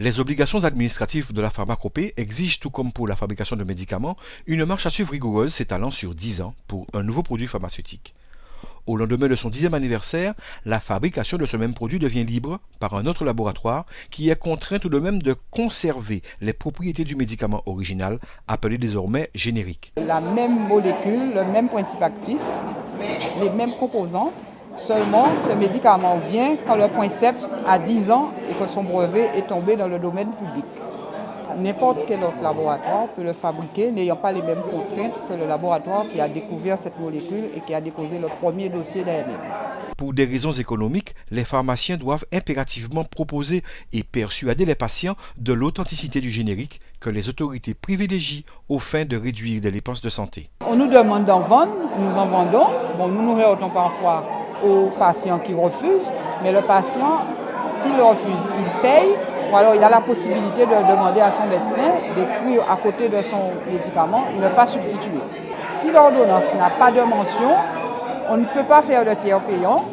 Les obligations administratives de la pharmacopée exigent, tout comme pour la fabrication de médicaments, une marche à suivre rigoureuse s'étalant sur 10 ans pour un nouveau produit pharmaceutique. Au lendemain de son 10e anniversaire, la fabrication de ce même produit devient libre par un autre laboratoire qui est contraint tout de même de conserver les propriétés du médicament original, appelé désormais générique. La même molécule, le même principe actif, les mêmes composantes, seulement ce médicament vient quand le princeps a 10 ans et que son brevet est tombé dans le domaine public. N'importe quel autre laboratoire peut le fabriquer, n'ayant pas les mêmes contraintes que le laboratoire qui a découvert cette molécule et qui a déposé le premier dossier d'AMM. Pour des raisons économiques, les pharmaciens doivent impérativement proposer et persuader les patients de l'authenticité du générique que les autorités privilégient aux fins de réduire des dépenses de santé. On nous demande d'en vendre, nous en vendons. Bon, nous nous heurtons parfois aux patients qui refusent, mais le patient, s'il le refuse, il paye. Ou alors il a la possibilité de demander à son médecin d'écrire à côté de son médicament, ne pas substituer. Si l'ordonnance n'a pas de mention, on ne peut pas faire de tiers payant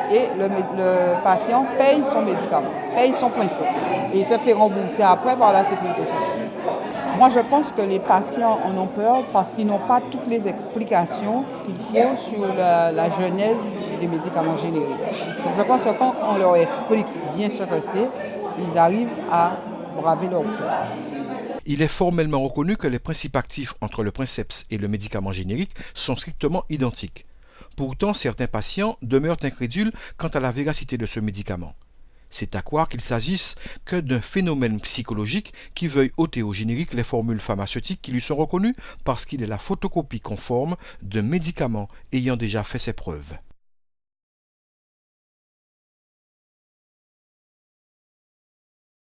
et le patient paye son médicament, paye son princeps et il se fait rembourser après par la sécurité sociale. Moi je pense que les patients en ont peur parce qu'ils n'ont pas toutes les explications qu'il faut sur la genèse des médicaments génériques. Donc je pense que quand on leur explique bien ce que c'est, ils arrivent à braver leur peur. Il est formellement reconnu que les principes actifs entre le princeps et le médicament générique sont strictement identiques. Pourtant, certains patients demeurent incrédules quant à la véracité de ce médicament. C'est à croire qu'il s'agisse que d'un phénomène psychologique qui veuille ôter au générique les formules pharmaceutiques qui lui sont reconnues parce qu'il est la photocopie conforme d'un médicament ayant déjà fait ses preuves.